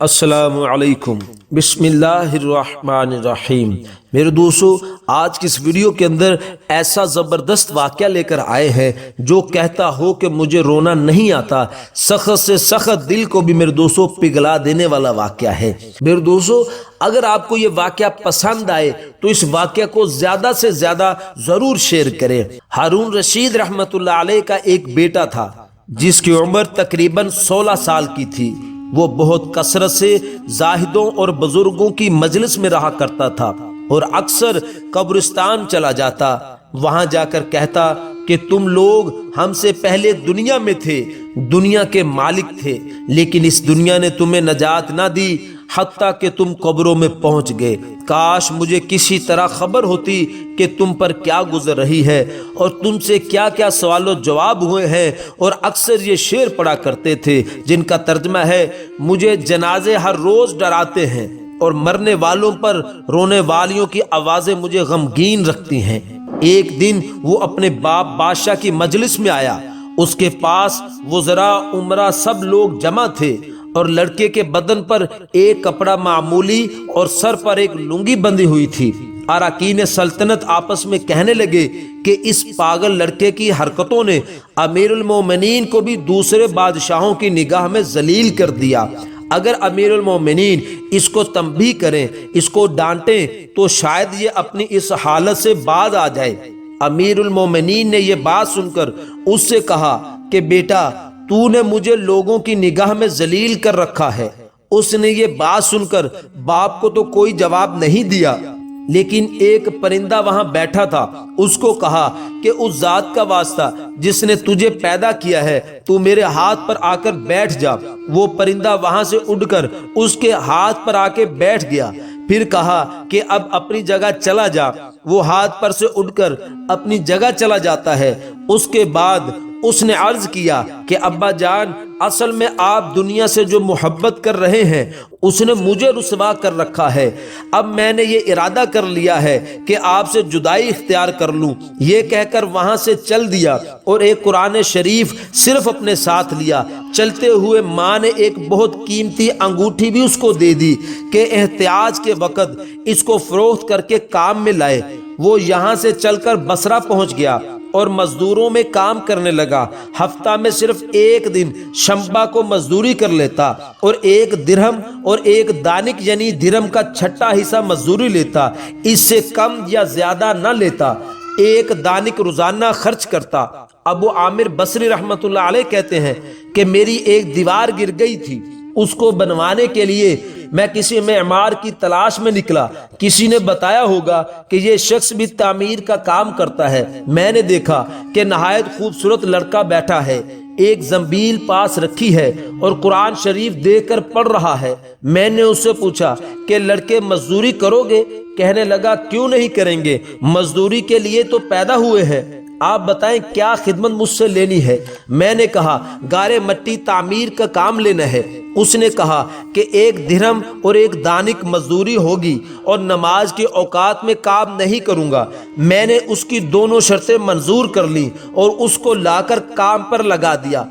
السلام علیکم، بسم اللہ الرحمن الرحیم۔ میرے دوستو، آج کی اس ویڈیو کے اندر ایسا زبردست واقعہ لے کر آئے ہیں جو کہتا ہو کہ مجھے رونا نہیں آتا، سخت سے سخت دل کو بھی میرے دوستو پگھلا دینے والا واقعہ ہے۔ میرے دوستو، اگر آپ کو یہ واقعہ پسند آئے تو اس واقعہ کو زیادہ سے زیادہ ضرور شیئر کریں۔ ہارون رشید رحمت اللہ علیہ کا ایک بیٹا تھا جس کی عمر تقریباً 16 سال کی تھی۔ وہ بہت کثرت سے زاہدوں اور بزرگوں کی مجلس میں رہا کرتا تھا اور اکثر قبرستان چلا جاتا، وہاں جا کر کہتا کہ تم لوگ ہم سے پہلے دنیا میں تھے، دنیا کے مالک تھے، لیکن اس دنیا نے تمہیں نجات نہ دی حتیٰ کہ تم قبروں میں پہنچ گئے۔ کاش مجھے کسی طرح خبر ہوتی کہ تم پر کیا گزر رہی ہے اور تم سے کیا کیا سوال و جواب ہوئے ہیں۔ اور اکثر یہ شعر پڑھا کرتے تھے جن کا ترجمہ ہے، مجھے جنازے ہر روز ڈراتے ہیں اور مرنے والوں پر رونے والیوں کی آوازیں مجھے غمگین رکھتی ہیں۔ ایک دن وہ اپنے باپ بادشاہ کی مجلس میں آیا، اس کے پاس وزراء، امراء سب لوگ جمع تھے اور لڑکے کے بدن پر ایک کپڑا معمولی اور سر پر ایک لنگی بندھی ہوئی تھی۔ اراکین سلطنت آپس میں کہنے لگے کہ اس پاگل لڑکے کی حرکتوں نے امیر المومنین کو بھی دوسرے بادشاہوں کی نگاہ میں ذلیل کر دیا۔ اگر امیر المومنین اس کو تنبیہ کریں، اس کو ڈانٹیں تو شاید یہ اپنی اس حالت سے باز آ جائے۔ امیر المومنین نے یہ بات سن کر اس سے کہا کہ بیٹا، تو نے مجھے لوگوں کی نگاہ میں ذلیل کر رکھا ہے۔ اس نے یہ بات سن کر باپ کو تو کوئی جواب نہیں دیا، لیکن ایک پرندہ وہاں بیٹھا تھا، اس کو کہا کہ اس ذات کا واسطہ جس نے تجھے پیدا کیا ہے تو میرے ہاتھ پر آ کر بیٹھ جا۔ وہ پرندہ وہاں سے اڑ کر اس کے ہاتھ پر آ کے بیٹھ گیا، پھر کہا کہ اب اپنی جگہ چلا جا۔ وہ ہاتھ پر سے اڑ کر اپنی جگہ چلا جاتا ہے۔ اس کے بعد اس نے عرض کیا کہ ابا جان، اصل میں آپ دنیا سے جو محبت کر رہے ہیں اس نے مجھے رسوا کر رکھا ہے۔ اب میں نے یہ ارادہ کر لیا ہے کہ آپ سے جدائی اختیار کر لوں۔ یہ کہہ کر وہاں سے چل دیا اور ایک قرآن شریف صرف اپنے ساتھ لیا۔ چلتے ہوئے ماں نے ایک بہت قیمتی انگوٹھی بھی اس کو دے دی کہ احتیاج کے وقت اس کو فروخت کر کے کام میں لائے۔ وہ یہاں سے چل کر بصرہ پہنچ گیا اور مزدوروں میں کام کرنے لگا۔ ہفتہ میں صرف ایک دن شنبہ کو مزدوری کر لیتا اور 1 درہم اور 1 دانک یعنی درہم کا 6واں حصہ مزدوری لیتا، اس سے کم یا زیادہ نہ لیتا۔ 1 دانک روزانہ خرچ کرتا۔ ابو عامر بصری رحمت اللہ علیہ کہتے ہیں کہ میری ایک دیوار گر گئی تھی، اس کو بنوانے کے لیے میں کسی معمار کی تلاش میں نکلا۔ کسی نے بتایا ہوگا کہ یہ شخص بھی تعمیر کا کام کرتا ہے۔ میں نے دیکھا کہ نہایت خوبصورت لڑکا بیٹھا ہے، ایک زنبیل پاس رکھی ہے اور قرآن شریف دیکھ کر پڑھ رہا ہے۔ میں نے اس سے پوچھا کہ لڑکے مزدوری کرو گے؟ کہنے لگا کیوں نہیں کریں گے، مزدوری کے لیے تو پیدا ہوئے ہیں، آپ بتائیں کیا خدمت مجھ سے لینی ہے؟ میں نے کہا گارے مٹی تعمیر کا کام لینا ہے۔ اس نے کہا کہ 1 درہم اور 1 دانک مزدوری ہوگی اور نماز کے اوقات میں کام نہیں کروں گا۔ میں نے اس کی دونوں شرطیں منظور کر لی اور اس کو لا کر کام پر لگا دیا۔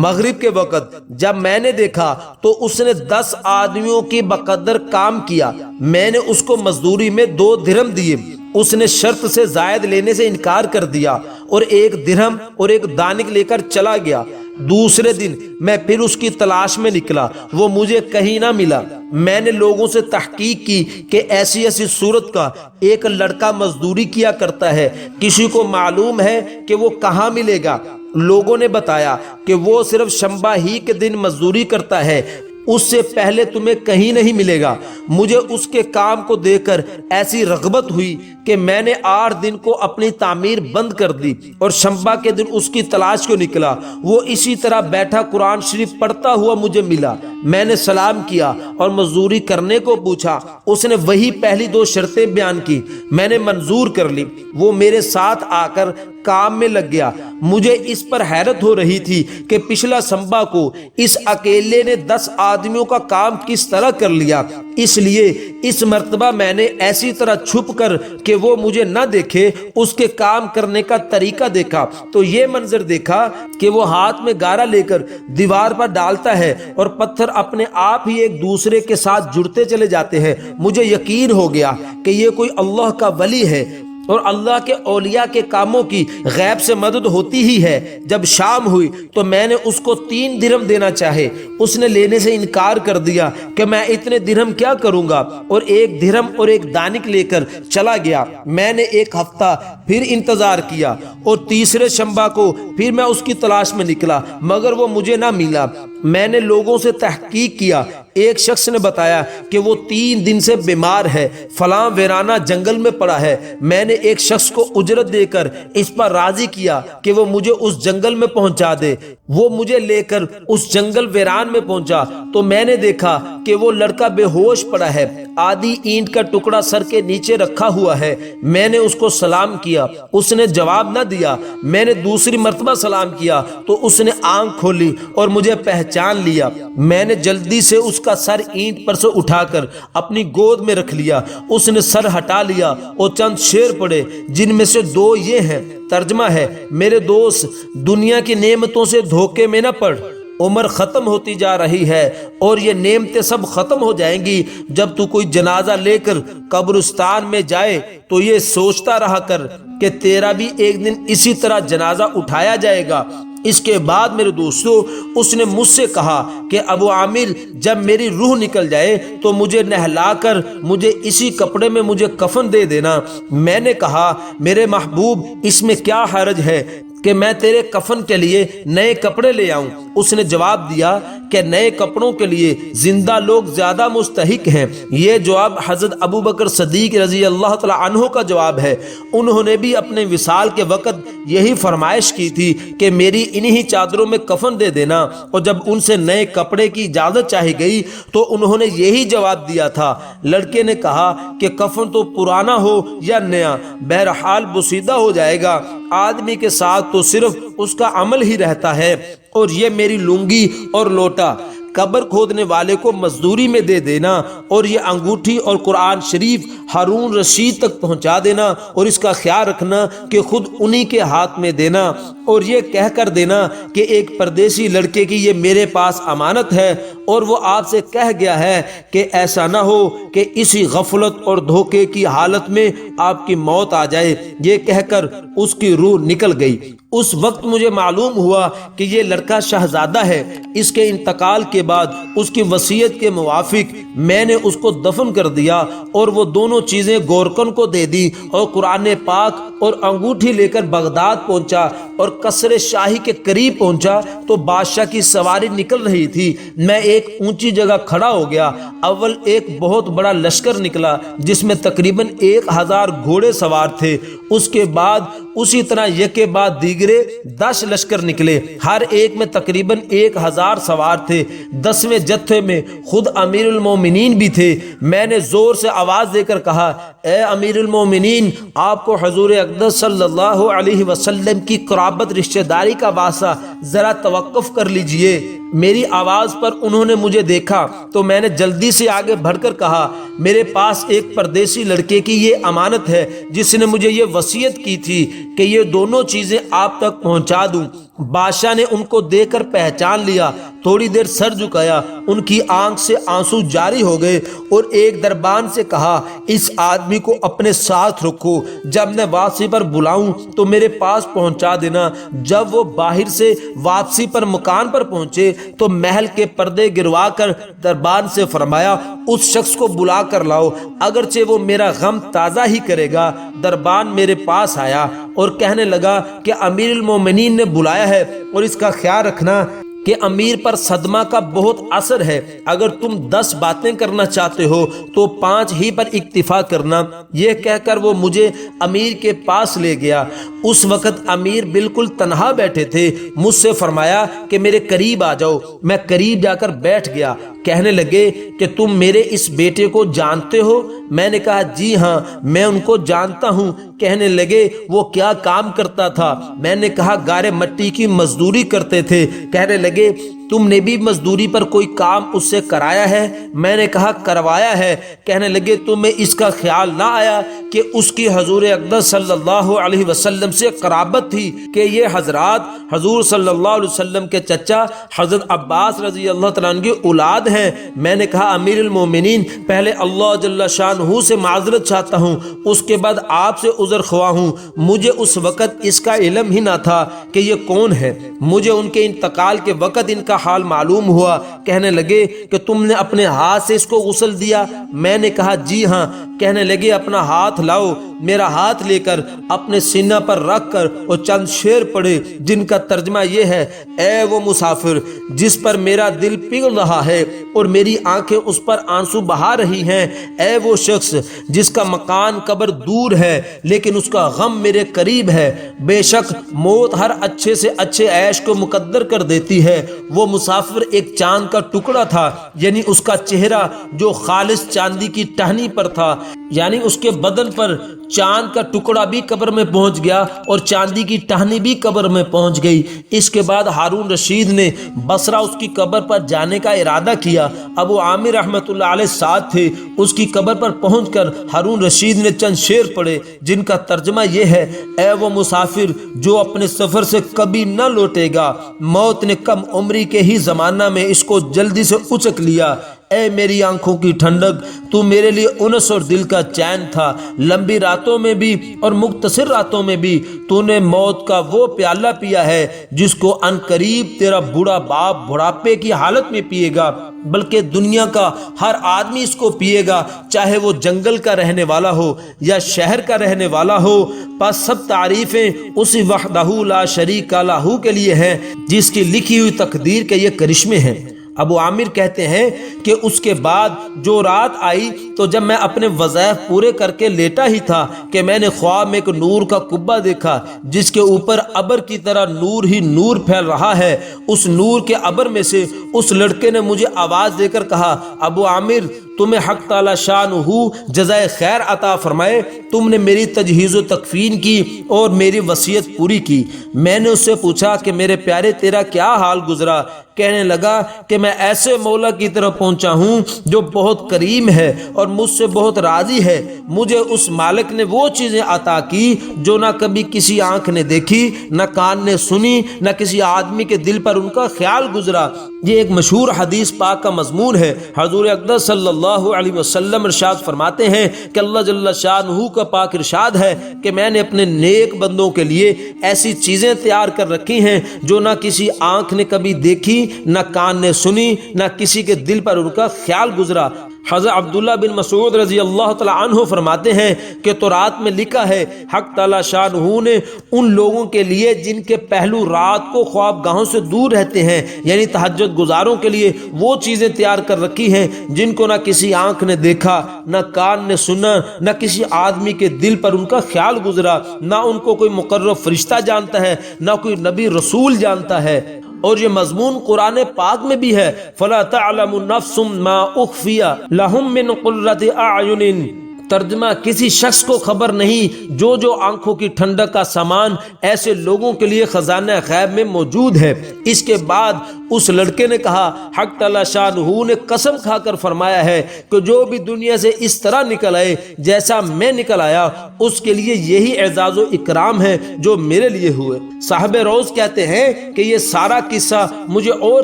مغرب کے وقت جب میں نے دیکھا تو اس نے 10 آدمیوں کی بقدر کام کیا۔ میں نے اس کو مزدوری میں 2 درہم دیے۔ اس نے شرط سے زائد لینے سے انکار کر دیا اور 1 درہم اور 1 دانک لے کر چلا گیا۔ دوسرے دن میں پھر اس کی تلاش میں نکلا، وہ مجھے کہیں نہ ملا۔ میں نے لوگوں سے تحقیق کی کہ ایسی ایسی صورت کا ایک لڑکا مزدوری کیا کرتا ہے، کسی کو معلوم ہے کہ وہ کہاں ملے گا؟ لوگوں نے بتایا کہ وہ صرف شنبہ ہی کے دن مزدوری کرتا ہے، اس سے پہلے تمہیں کہیں نہیں ملے گا۔ مجھے اس کے کام کو دیکھ کر ایسی رغبت ہوئی کہ میں نے 8 دن کو اپنی تعمیر بند کر دی اور شنبہ کے دن اس کی تلاش کو نکلا۔ وہ اسی طرح بیٹھا قرآن شریف پڑھتا ہوا مجھے ملا۔ میں نے سلام کیا اور مزدوری کرنے کو پوچھا۔ اس نے وہی پہلی 2 شرطیں بیان کی، میں نے منظور کر لی۔ وہ میرے ساتھ آ کر کام میں لگ گیا۔ مجھے اس پر حیرت ہو رہی تھی کہ پچھلا شنبہ کو اس اکیلے نے 10 آدمیوں کا کام کس طرح کر لیا۔ اس لیے اس مرتبہ میں نے ایسی طرح چھپ کر کہ وہ مجھے نہ دیکھے اس کے کام کرنے کا طریقہ دیکھا تو یہ منظر دیکھا کہ وہ ہاتھ میں گارا لے کر دیوار پر ڈالتا ہے اور پتھر اپنے آپ ہی ایک دوسرے کے ساتھ جڑتے چلے جاتے ہیں۔ مجھے یقین ہو گیا کہ یہ کوئی اللہ کا ولی ہے اور اللہ کے اولیاء کے کاموں کی غیب سے مدد ہوتی ہی ہے۔ جب شام ہوئی تو میں نے اس کو 3 درہم دینا چاہے، اس نے لینے سے انکار کر دیا کہ میں اتنے درہم کیا کروں گا، اور 1 درہم اور 1 دانک لے کر چلا گیا۔ میں نے 1 ہفتہ پھر انتظار کیا اور تیسرے شنبہ کو پھر میں اس کی تلاش میں نکلا مگر وہ مجھے نہ ملا۔ میں نے لوگوں سے تحقیق کیا، ایک شخص نے بتایا کہ وہ 3 دن سے بیمار ہے، فلاں ویرانہ جنگل میں پڑا ہے۔ میں نے ایک شخص کو اجرت دے کر اس پر راضی کیا کہ وہ مجھے اس جنگل میں پہنچا دے۔ وہ مجھے لے کر اس جنگل ویران میں پہنچا تو میں نے دیکھا کہ وہ لڑکا بے ہوش پڑا ہے، آدھی اینٹ کا ٹکڑا سر کے نیچے رکھا ہوا ہے۔ میں نے اس کو سلام کیا، اس نے جواب نہ دیا۔ میں نے دوسری مرتبہ سلام کیا تو اس نے آنکھ کھولی اور مجھے پہچان لیا۔ میں نے جلدی سے اس کا سر اینٹ پر سے اٹھا کر اپنی گود میں رکھ لیا۔ اس نے سر ہٹا لیا اور چند شعر پڑھے جن میں سے 2 یہ ہیں، ترجمہ ہے: میرے دوست، دنیا کی نعمتوں سے دھوکے میں نہ پڑ، عمر ختم ہوتی جا رہی ہے اور یہ نعمتیں سب ختم ہو جائیں گی۔ جب تو کوئی جنازہ لے کر قبرستان میں جائے تو یہ سوچتا رہا کر کہ تیرا بھی ایک دن اسی طرح جنازہ اٹھایا جائے گا۔ اس کے بعد میرے دوستو اس نے مجھ سے کہا کہ ابو عامر، جب میری روح نکل جائے تو مجھے نہلا کر مجھے اسی کپڑے میں مجھے کفن دے دینا۔ میں نے کہا میرے محبوب، اس میں کیا حرج ہے کہ میں تیرے کفن کے لیے نئے کپڑے لے آؤں؟ اس نے جواب دیا کہ نئے کپڑوں کے لیے زندہ لوگ زیادہ مستحق ہیں۔ یہ جواب حضرت ابو بکر صدیق رضی اللہ تعالی عنہ کا جواب ہے۔ انہوں نے بھی اپنے وصال کے وقت یہی فرمائش کی تھی کہ میری انہی چادروں میں کفن دے دینا، اور جب ان سے نئے کپڑے کی اجازت چاہی گئی تو انہوں نے یہی جواب دیا تھا۔ لڑکے نے کہا کہ کفن تو پرانا ہو یا نیا، بہرحال بوسیدہ ہو جائے گا، آدمی کے ساتھ تو صرف اس کا عمل ہی رہتا ہے۔ اور یہ میری لنگی اور لوٹا قبر کھودنے والے کو مزدوری میں دے دینا، اور یہ انگوٹھی اور قرآن شریف ہارون رشید تک پہنچا دینا، اور اس کا خیال رکھنا کہ خود انہی کے ہاتھ میں دینا، اور یہ کہہ کر دینا کہ ایک پردیسی لڑکے کی یہ میرے پاس امانت ہے اور وہ آپ سے کہہ گیا ہے کہ ایسا نہ ہو کہ اسی غفلت اور دھوکے کی حالت میں آپ کی موت آ جائے۔ یہ کہہ کر اس کی روح نکل گئی۔ اس وقت مجھے معلوم ہوا کہ یہ لڑکا شہزادہ ہے۔ اس کے انتقال کے بعد اس کی وصیت کے موافق میں نے اس کو دفن کر دیا اور وہ دونوں چیزیں گورکن کو دے دی، اور قرآن پاک اور انگوٹھی لے کر بغداد پہنچا اور قصر شاہی کے قریب پہنچا تو بادشاہ کی سواری نکل رہی تھی۔ میں ایک اونچی جگہ کھڑا ہو گیا۔ اول ایک بہت بڑا لشکر نکلا جس میں تقریباً 1000 گھوڑے سوار تھے۔ اس کے بعد اسی طرح یکے بعد دیگرے 10 لشکر نکلے، ہر ایک میں تقریباً 1000 سوار تھے۔ 10ویں جتھے میں خود امیر المومنین بھی تھے۔ میں نے زور سے آواز دے کر کہا، اے امیر المومنین، آپ کو حضور اقدس صلی اللہ علیہ وسلم کی قرابت رشتہ داری کا واسطہ ذرا توقف کر لیجئے۔ میری آواز پر انہوں نے مجھے دیکھا تو میں نے جلدی سے آگے بڑھ کر کہا، میرے پاس ایک پردیسی لڑکے کی یہ امانت ہے جس نے مجھے یہ وصیت کی تھی کہ یہ دونوں چیزیں آپ تک پہنچا دوں۔ بادشاہ نے ان کو دیکھ کر پہچان لیا، تھوڑی دیر سر جھکایا، ان کی آنکھ سے آنسو جاری ہو گئے اور ایک دربان سے کہا، اس آدمی کو اپنے ساتھ رکھو، جب میں واپسی پر بلاؤں تو میرے پاس پہنچا دینا۔ جب وہ باہر سے واپسی پر مکان پر پہنچے تو محل کے پردے گروا کر دربان سے فرمایا، اس شخص کو بلا کر لاؤ، اگرچہ وہ میرا غم تازہ ہی کرے گا۔ دربان میرے پاس آیا اور کہنے لگا کہ امیر المومنین نے بلایا ہے اور اس کا خیال رکھنا کہ امیر پر صدمہ کا بہت اثر ہے، اگر تم 10 باتیں کرنا چاہتے ہو تو 5 ہی پر اکتفا کرنا۔ یہ کہہ کر وہ مجھے امیر کے پاس لے گیا۔ اس وقت امیر بالکل تنہا بیٹھے تھے۔ مجھ سے فرمایا کہ میرے قریب آ جاؤ۔ میں قریب جا کر بیٹھ گیا۔ کہنے لگے کہ تم میرے اس بیٹے کو جانتے ہو؟ میں نے کہا جی ہاں میں ان کو جانتا ہوں۔ کہنے لگے وہ کیا کام کرتا تھا؟ میں نے کہا گارے مٹی کی مزدوری کرتے تھے۔ کہنے لگے تم نے بھی مزدوری پر کوئی کام اس سے کرایا ہے؟ میں نے کہا کروایا ہے۔ کہنے لگے تمہیں اس کا خیال نہ آیا کہ اس کی حضور اقدس صلی اللہ علیہ وسلم سے قرابت تھی کہ یہ حضرات حضور صلی اللہ علیہ وسلم کے چچا حضرت عباس رضی اللہ تعالیٰ عنہ کی اولاد ہیں؟ میں نے کہا امیر المومنین پہلے اللہ جل شانہ سے معذرت چاہتا ہوں، اس کے بعد آپ سے عذر خواہ ہوں۔ مجھے اس وقت اس کا علم ہی نہ تھا کہ یہ کون ہے۔ مجھے ان کے انتقال کے وقت ان کا حال معلوم ہوا۔ کہنے لگے کہ تم نے اپنے ہاتھ سے اس کو غسل دیا؟ میں نے کہا جی ہاں۔ کہنے لگے اپنا ہاتھ لاؤ۔ میرا ہاتھ لے کر اپنے سینہ پر رکھ کر اور چند شعر پڑھے جن کا ترجمہ یہ ہے: اے وہ مسافر جس پر میرا دل پگھل رہا ہے اور میری آنکھیں اس پر آنسو بہا رہی ہیں، اے وہ شخص جس کا مکان قبر دور ہے لیکن اس کا غم میرے قریب ہے، بے شک موت ہر اچھے سے اچھے عیش کو مقدر کر دیتی ہے۔ وہ مسافر ایک چاند کا ٹکڑا تھا، یعنی اس کا چہرہ جو خالص چاندی کی ٹہنی پر تھا، یعنی اس کے بدن پر چاند کا ٹکڑا بھی قبر میں پہنچ گیا اور چاندی کی ٹہنی بھی قبر میں پہنچ گئی۔ اس کے بعد ہارون رشید نے بصرہ اس کی قبر پر جانے کا ارادہ کیا۔ ابو عامر رحمۃ اللہ علیہ ساتھ تھے۔ اس کی قبر پر پہنچ کر ہارون رشید نے چند شعر پڑھے جن کا ترجمہ یہ ہے: اے وہ مسافر جو اپنے سفر سے کبھی نہ لوٹے گا، موت نے کم عمری کے ہی زمانہ میں اس کو جلدی سے اچک لیا۔ اے میری آنکھوں کی ٹھنڈک، تو میرے لیے انس اور دل کا چین تھا۔ لمبی راتوں میں بھی اور مختصر راتوں میں بھی تو نے موت کا وہ پیالہ پیا ہے جس کو ان قریب تیرا بوڑھا باپ بڑھاپے کی حالت میں پیے گا، بلکہ دنیا کا ہر آدمی اس کو پیے گا، چاہے وہ جنگل کا رہنے والا ہو یا شہر کا رہنے والا ہو۔ پس سب تعریفیں اسی وحدہ لا شریک لہ کے لیے ہیں جس کی لکھی ہوئی تقدیر کے یہ کرشمے ہیں۔ ابو عامر کہتے ہیں کہ اس کے بعد جو رات آئی تو جب میں اپنے وظائف پورے کر کے لیٹا ہی تھا کہ میں نے خواب میں ایک نور کا قبہ دیکھا جس کے اوپر ابر کی طرح نور ہی نور پھیل رہا ہے۔ اس نور کے ابر میں سے اس لڑکے نے مجھے آواز دے کر کہا: ابو عامر تمہیں حق تعالی شانہ جزائے خیر عطا فرمائے، تم نے میری تجہیز و تکفین کی اور میری وصیت پوری کی۔ میں نے اس سے پوچھا کہ میرے پیارے تیرا کیا حال گزرا؟ کہنے لگا کہ میں ایسے مولا کی طرف پہنچا ہوں جو بہت کریم ہے اور مجھ سے بہت راضی ہے۔ مجھے اس مالک نے وہ چیزیں عطا کی جو نہ کبھی کسی آنکھ نے دیکھی، نہ کان نے سنی، نہ کسی آدمی کے دل پر ان کا خیال گزرا۔ یہ ایک مشہور حدیث پاک کا مضمون ہے۔ حضور اقدس صلی اللہ علیہ وسلم ارشاد فرماتے ہیں کہ اللہ جل شانہ کا پاک ارشاد ہے کہ میں نے اپنے نیک بندوں کے لیے ایسی چیزیں تیار کر رکھی ہیں جو نہ کسی آنکھ نے کبھی دیکھی، نہ کان نے سنی، نہ کسی کے دل پر ان کا خیال گزرا۔ حضرت عبداللہ بن مسعود رضی اللہ تعالی عنہ فرماتے ہیں کہ تورات میں لکھا ہے حق تعالی شانہ نے ان لوگوں کے لیے جن کے پہلو رات کو خواب گاہوں سے دور رہتے ہیں، یعنی تہجد گزاروں کے لیے وہ چیزیں تیار کر رکھی ہیں جن کو نہ کسی آنکھ نے دیکھا، نہ کان نے سنا، نہ کسی آدمی کے دل پر ان کا خیال گزرا، نہ ان کو کوئی مقرر فرشتہ جانتا ہے، نہ کوئی نبی رسول جانتا ہے۔ اور یہ مضمون قرآن پاک میں بھی ہے: فَلَا تَعْلَمُ نَفْسٌ مَا أُخْفِيَ لَهُم مِّن قُرَّةِ أَعْيُنٍ۔ ترجمہ: کسی شخص کو خبر نہیں جو آنکھوں کی ٹھنڈک کا سامان ایسے لوگوں کے لیے خزانہ غیب میں موجود ہے۔ اس کے بعد اس لڑکے نے کہا: حق تعالی شانہ نے قسم کھا کر فرمایا ہے کہ جو بھی دنیا سے اس طرح نکل آئے جیسا میں نکل آیا، اس کے لیے یہی اعزاز و اکرام ہے جو میرے لیے ہوئے۔ صاحب روز کہتے ہیں کہ یہ سارا قصہ مجھے اور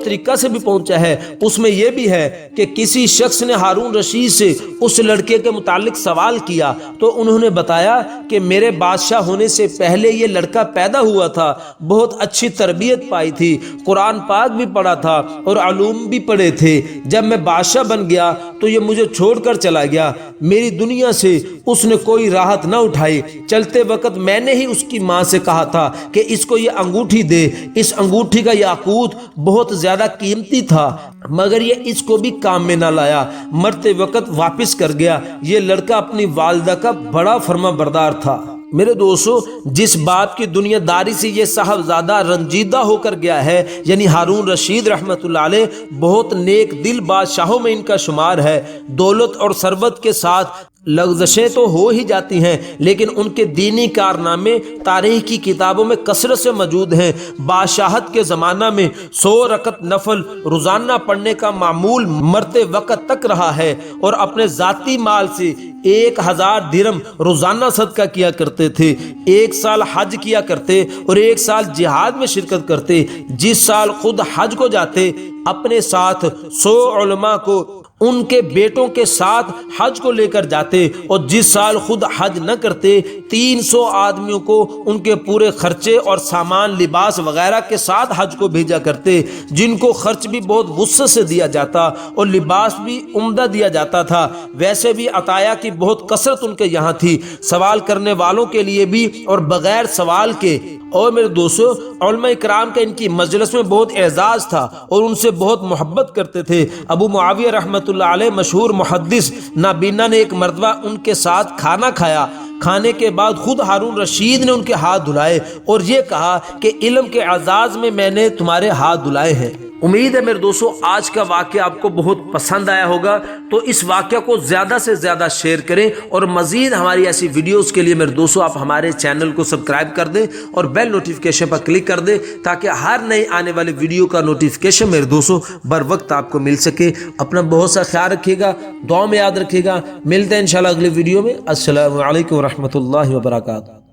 طریقہ سے بھی پہنچا ہے۔ اس میں یہ بھی ہے کہ کسی شخص نے ہارون رشید سے اس لڑکے کے متعلق سوال کیا تو انہوں نے بتایا کہ میرے بادشاہ ہونے سے پہلے یہ لڑکا پیدا ہوا تھا، بہت اچھی تربیت پائی تھی، قرآن پاک بھی پڑھا تھا اور علوم بھی پڑھے تھے۔ جب میں بادشاہ بن گیا تو یہ مجھے چھوڑ کر چلا گیا، میری دنیا سے اس نے کوئی راحت نہ اٹھائی۔ چلتے وقت میں نے ہی اس کی ماں سے کہا تھا کہ اس کو یہ انگوٹھی دے۔ اس انگوٹھی کا یاقوت بہت زیادہ قیمتی تھا، مگر یہ اس کو بھی کام میں نہ لایا، مرتے وقت واپس کر گیا۔ یہ لڑکا اپنی والدہ کا بڑا فرما بردار تھا۔ میرے دوستو، جس باپ کی دنیا داری سے یہ صاحبزادہ رنجیدہ ہو کر گیا ہے، یعنی ہارون رشید رحمت اللہ علیہ، بہت نیک دل بادشاہوں میں ان کا شمار ہے۔ دولت اور ثروت کے ساتھ لغزشیں تو ہو ہی جاتی ہیں، لیکن ان کے دینی کارنامے تاریخ کی کتابوں میں کثرت سے موجود ہیں۔ بادشاہت کے زمانہ میں 100 رکعت نفل روزانہ پڑھنے کا معمول مرتے وقت تک رہا ہے، اور اپنے ذاتی مال سے 1000 درہم روزانہ صدقہ کیا کرتے تھے۔ 1 سال حج کیا کرتے اور 1 سال جہاد میں شرکت کرتے۔ جس سال خود حج کو جاتے، اپنے ساتھ 100 علماء کو ان کے بیٹوں کے ساتھ حج کو لے کر جاتے، اور جس سال خود حج نہ کرتے 300 آدمیوں کو ان کے پورے خرچے اور سامان لباس وغیرہ کے ساتھ حج کو بھیجا کرتے، جن کو خرچ بھی بہت وسعت سے دیا جاتا اور لباس بھی عمدہ دیا جاتا تھا۔ ویسے بھی عطایا کی بہت کثرت ان کے یہاں تھی، سوال کرنے والوں کے لیے بھی اور بغیر سوال کے۔ اور میرے دوستو، علماء کرام کا ان کی مجلس میں بہت اعزاز تھا اور ان سے بہت محبت کرتے تھے۔ ابو معاویہ رحمۃ اللہ علیہ مشہور محدث نابینا نے ایک مرتبہ ان کے ساتھ کھانا کھایا۔ کھانے کے بعد خود ہارون رشید نے ان کے ہاتھ دھلائے اور یہ کہا کہ علم کے اعزاز میں میں نے تمہارے ہاتھ دھلائے ہیں۔ امید ہے میرے دوستو آج کا واقعہ آپ کو بہت پسند آیا ہوگا، تو اس واقعہ کو زیادہ سے زیادہ شیئر کریں، اور مزید ہماری ایسی ویڈیوز کے لیے میرے دوستو آپ ہمارے چینل کو سبسکرائب کر دیں اور بیل نوٹیفیکیشن پر کلک کر دیں، تاکہ ہر نئی آنے والی ویڈیو کا نوٹیفیکیشن میرے دوستو بر وقت آپ کو مل سکے۔ اپنا بہت سا خیال رکھیے گا، دعا میں یاد رکھیے گا۔ ملتے ہیں انشاءاللہ اگلی ویڈیو میں۔ السلام علیکم ورحمۃ اللہ وبرکاتہ۔